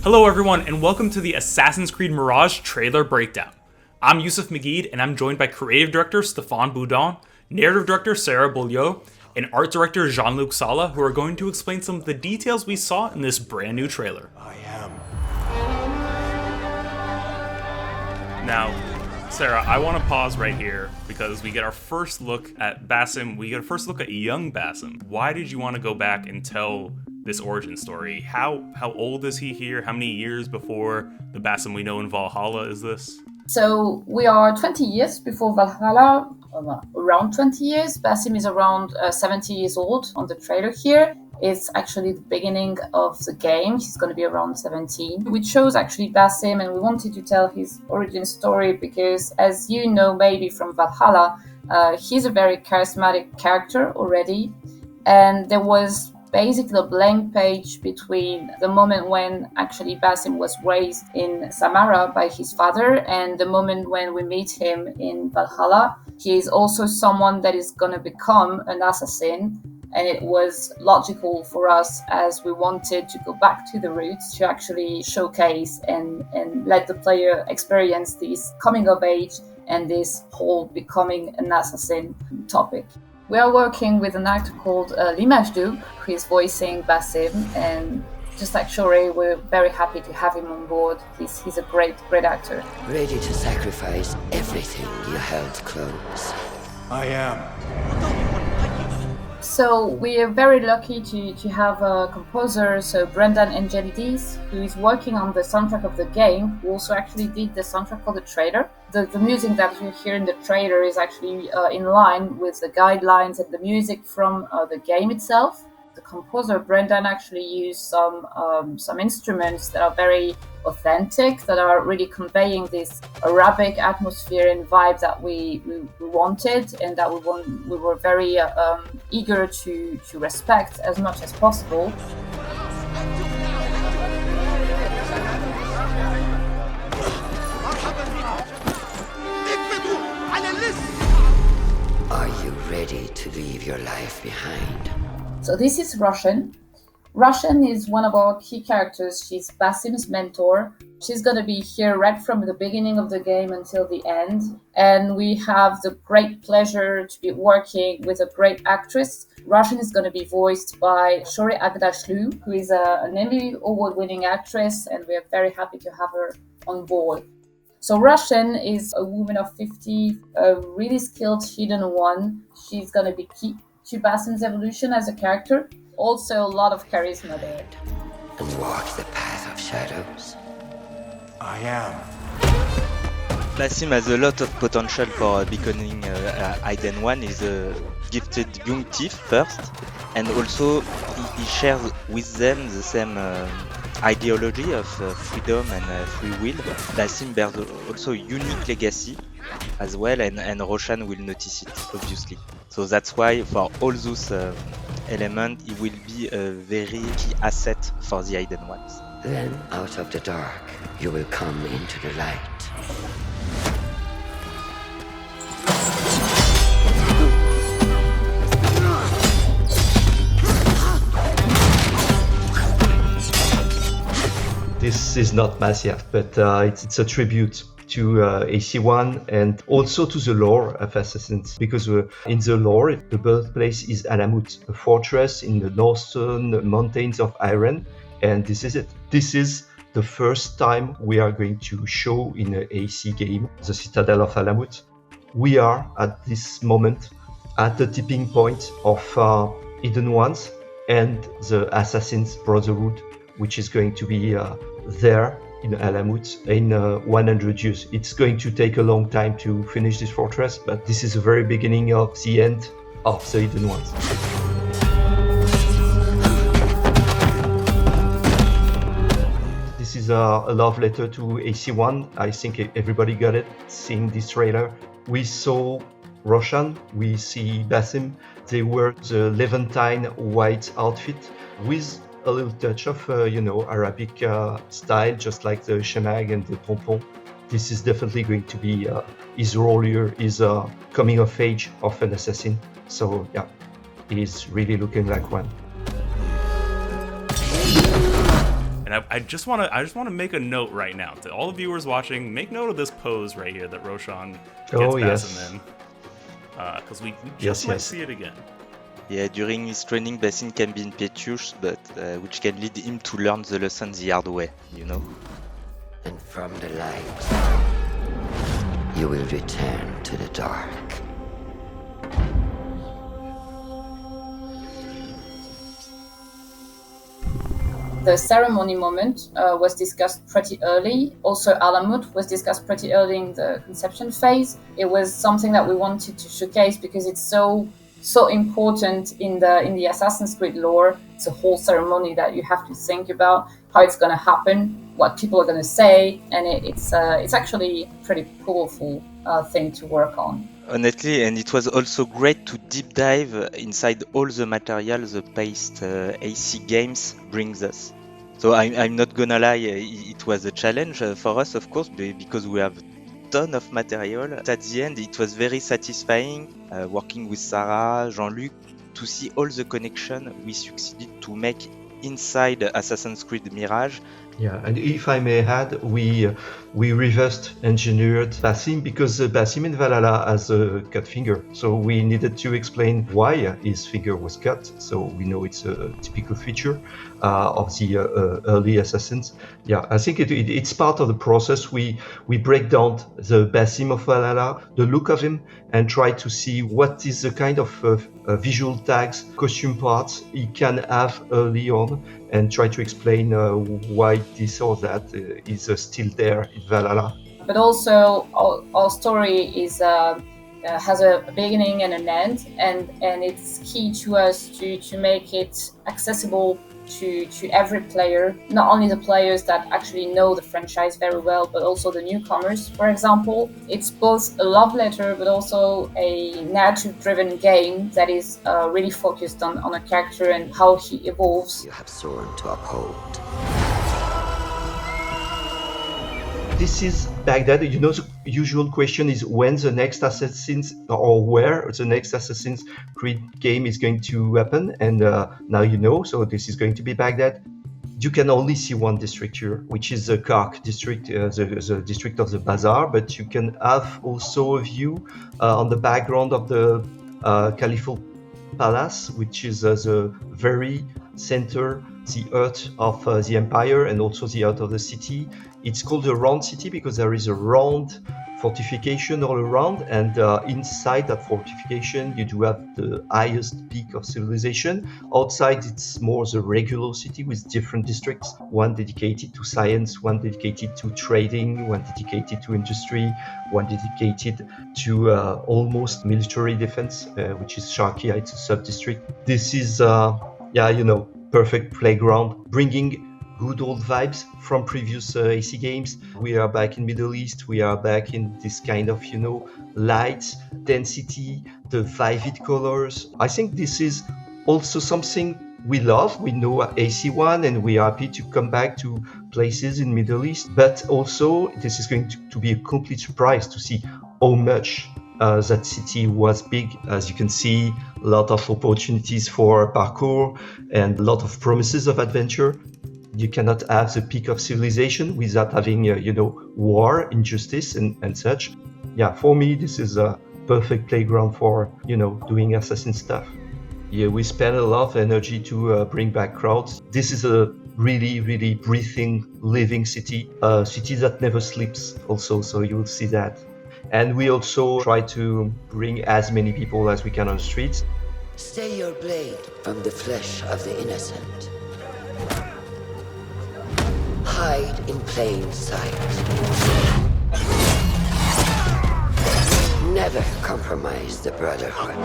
Hello everyone, and welcome to the Assassin's Creed Mirage trailer breakdown. I'm Yusuf Magid, and I'm joined by creative director Stephane Boudon, narrative director Sarah Beaulieu, and art director Jean-Luc Sala, who are going to explain some of the details we saw in this brand new trailer. I am. Now, Sarah, I want to pause right here because we get our first look at Basim. We get a first look at young Basim. Why did you want to go back and tell this origin story? How old is he here? How many years before the Basim we know in Valhalla is this? So we are 20 years before Valhalla, around 20 years. Basim is around 70 years old on the trailer here. It's actually the beginning of the game. He's going to be around 17. We chose actually Basim, and we wanted to tell his origin story because, as you know maybe from Valhalla, he's a very charismatic character already. And there was basically a blank page between the moment when actually Basim was raised in Samara by his father and the moment when we meet him in Valhalla. He is also someone that is going to become an assassin, and it was logical for us as we wanted to go back to the roots to actually showcase and let the player experience this coming of age and this whole becoming an assassin topic. We are working with an actor called L'Image Duke, who is voicing Basim, and just like Shore, we're very happy to have him on board. He's a great actor. Ready to sacrifice everything you held close. I am. So we are very lucky to have a composer, so Brendan Angelidis, who is working on the soundtrack of the game, who also actually did the soundtrack for the trailer. The music that you hear in the trailer is actually in line with the guidelines and the music from the game itself. The composer Brendan actually used some instruments that are very authentic, that are really conveying this Arabic atmosphere and vibe that we wanted, and that we were very eager to respect as much as possible. Are you ready to leave your life behind? So this is Russian. Russian is one of our key characters. She's Basim's mentor. She's going to be here right from the beginning of the game until the end. And we have the great pleasure to be working with a great actress. Russian is going to be voiced by Shore Agdashlu, who is an Emmy Award-winning actress, and we are very happy to have her on board. So Russian is a woman of 50, a really skilled hidden one. She's going to be key to Basim's evolution as a character. Also a lot of charisma there. And walk the path of shadows. I am. Basim has a lot of potential for becoming Hidden One. He's a gifted young thief first, and also he shares with them the same ideology of freedom and free will. Basim bears also a unique legacy as well, and Roshan will notice it, obviously. So that's why for all those elements, he will be a very key asset for the Hidden Ones. Then out of the dark, you will come into the light. This is not massive, but it's a tribute to AC1 and also to the lore of Assassins, because in the lore, the birthplace is Alamut, a fortress in the northern mountains of Iran, and this is it. This is the first time we are going to show in an AC game the Citadel of Alamut. We are at this moment at the tipping point of Hidden Ones and the Assassin's Brotherhood, which is going to be there in Alamut in 100 years. It's going to take a long time to finish this fortress, but this is the very beginning of the end of the Hidden Ones. This is a love letter to AC1. I think everybody got it seeing this trailer. We saw Roshan, we see Basim. They wear the Levantine white outfit with a little touch of, Arabic style, just like the shemag and the pompon. This is definitely going to be his role here, is coming of age of an assassin. So yeah, he's really looking like one. And I just want to make a note right now to all the viewers watching. Make note of this pose right here that Roshan gets Basim in, because we just might see it again. Yeah, during his training, Basim can be impetuous, but which can lead him to learn the lesson the hard way, you know. And from the light, you will return to the dark. The ceremony moment was discussed pretty early. Also, Alamut was discussed pretty early in the conception phase. It was something that we wanted to showcase because it's so important in the Assassin's Creed lore. It's a whole ceremony that you have to think about how it's going to happen, what people are going to say, and it's actually a pretty powerful thing to work on. Honestly, and it was also great to deep dive inside all the material the past AC games brings us. So I'm not gonna lie, it was a challenge for us, of course, because we have a ton of material. At the end, it was very satisfying working with Sarah, Jean-Luc, to see all the connection we succeeded to make inside Assassin's Creed Mirage. Yeah, and if I may add, we reversed engineered Basim because Basim in Valhalla has a cut finger, so we needed to explain why his finger was cut. So we know it's a typical feature of the early assassins. Yeah, I think it's part of the process. We break down the Basim of Valhalla, the look of him, and try to see what is the kind of visual tags, costume parts he can have early on, and try to explain why this or that is still there in Valhalla. But also, our story is has a beginning and an end, and it's key to us to make it accessible to every player, not only the players that actually know the franchise very well, but also the newcomers. For example, it's both a love letter, but also a narrative-driven game that is really focused on a character and how he evolves. You have sworn to uphold. This is Baghdad. You know, the usual question is when the next Assassin's or where the next Assassin's Creed game is going to happen. And now you know, so this is going to be Baghdad. You can only see one district here, which is the Kark district, the district of the Bazaar. But you can have also a view on the background of the Caliphal Palace, which is the very center, the heart of the empire and also the heart of the city. It's called a round city because there is a round fortification all around, and inside that fortification you do have the highest peak of civilization. Outside it's more the regular city with different districts, one dedicated to science, one dedicated to trading, one dedicated to industry, one dedicated to almost military defense, which is Sharkia. It's a sub-district. This is perfect playground, bringing good old vibes from previous AC games. We are back in Middle East. We are back in this kind of, light, density, the vivid colors. I think this is also something we love. We know AC1 and we are happy to come back to places in Middle East. But also this is going to be a complete surprise to see how much that city was big. As you can see, a lot of opportunities for parkour and a lot of promises of adventure. You cannot have the peak of civilization without having, war, injustice, and such. Yeah, for me, this is a perfect playground for, doing assassin stuff. Yeah, we spend a lot of energy to bring back crowds. This is a really, really breathing, living city, a city that never sleeps also, so you will see that. And we also try to bring as many people as we can on the streets. Stay your blade from the flesh of the innocent. Hide in plain sight. Never compromise the Brotherhood.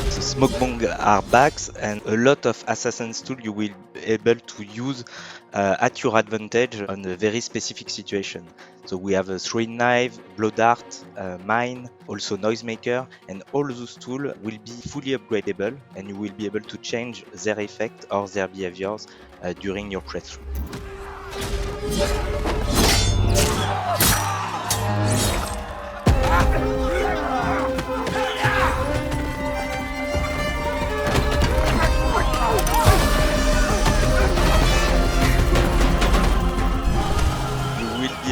The smoke bomb are back, and a lot of assassin's tools you will be able to use at your advantage on a very specific situation. So we have a throwing knife, blow dart, mine, also noisemaker, and all those tools will be fully upgradable, and you will be able to change their effect or their behaviors during your playthrough.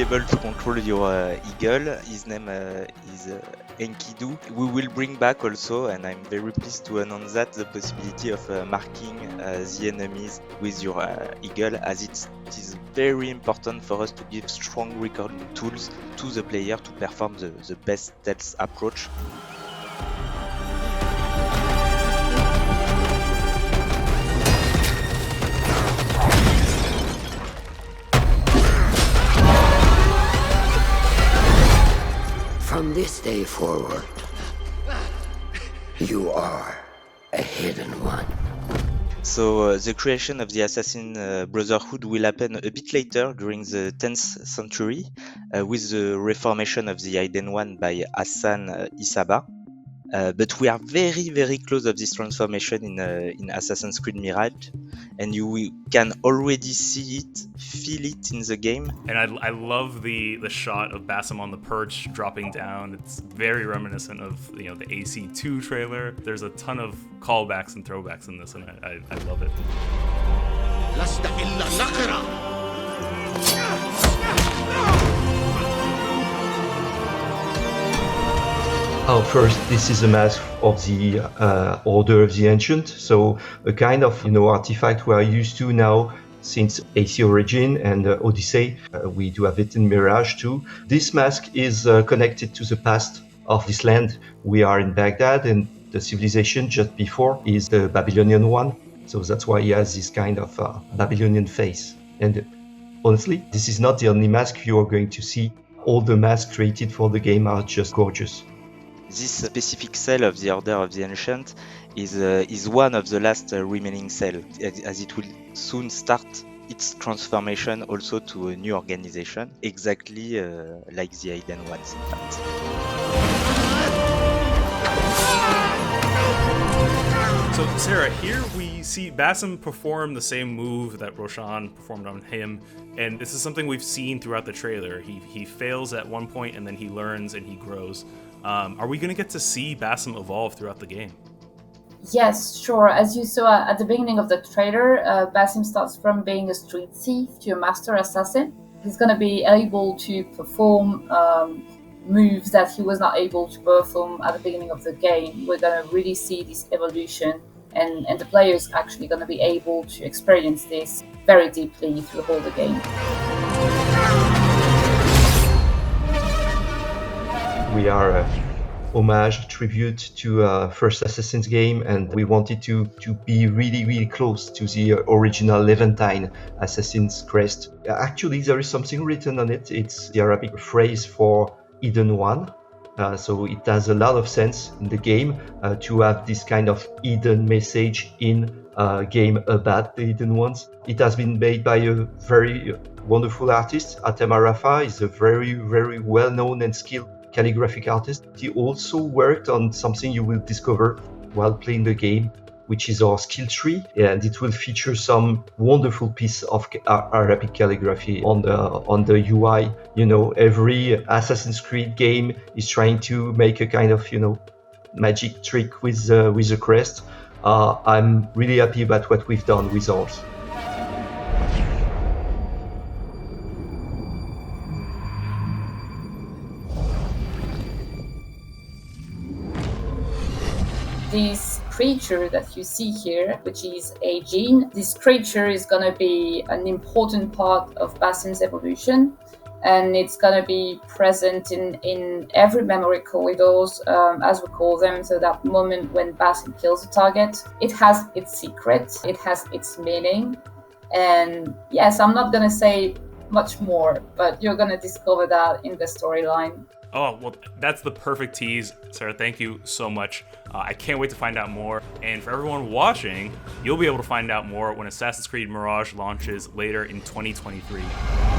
able to control your eagle. His name is Enkidu. We will bring back also, and I'm very pleased to announce that, the possibility of marking the enemies with your eagle, as it is very important for us to give strong recording tools to the player to perform the best stealth approach. From this day forward, you are a hidden one. So the creation of the Assassin Brotherhood will happen a bit later, during the 10th century, with the reformation of the Hidden One by Hassan Isaba. But we are very, very close of this transformation in Assassin's Creed Mirage, and you can already see it, feel it in the game. And I love the shot of Basim on the perch dropping down. It's very reminiscent of the AC2 trailer. There's a ton of callbacks and throwbacks in this, and I love it. First, this is a mask of the Order of the Ancient, so a kind of artifact we are used to now since AC Origin and Odyssey. We do have it in Mirage too. This mask is connected to the past of this land. We are in Baghdad, and the civilization just before is the Babylonian one, so that's why he has this kind of Babylonian face. And honestly, this is not the only mask you are going to see. All the masks created for the game are just gorgeous. This specific cell of the Order of the Ancient is one of the last remaining cells, as it will soon start its transformation also to a new organization, exactly like the Hidden Ones, in fact. So Sarah, here we see Basim perform the same move that Roshan performed on him, and this is something we've seen throughout the trailer. He fails at one point, and then he learns and he grows. Are we going to get to see Basim evolve throughout the game? Yes, sure. As you saw at the beginning of the trailer, Basim starts from being a street thief to a master assassin. He's going to be able to perform moves that he was not able to perform at the beginning of the game. We're going to really see this evolution, and the player is actually going to be able to experience this very deeply through the whole game. We are a homage, tribute to first Assassin's game, and we wanted to be really, really close to the original Levantine Assassin's crest. Actually, there is something written on it. It's the Arabic phrase for Hidden One. So it has a lot of sense in the game to have this kind of hidden message in a game about the Hidden Ones. It has been made by a very wonderful artist. Atem Arafa is a very, very well-known and skilled calligraphic artist. He also worked on something you will discover while playing the game, which is our skill tree, and it will feature some wonderful piece of Arabic calligraphy on the UI. Every Assassin's Creed game is trying to make a kind of magic trick with the crest. I'm really happy about what we've done with ours. This creature that you see here, which is a gene, this creature is going to be an important part of Basim's evolution, and it's going to be present in every memory corridors, as we call them. So that moment when Basim kills a target, it has its secret, it has its meaning. And yes, I'm not going to say much more, but you're going to discover that in the storyline. Oh, well, that's the perfect tease. Sarah, thank you so much. I can't wait to find out more. And for everyone watching, you'll be able to find out more when Assassin's Creed Mirage launches later in 2023.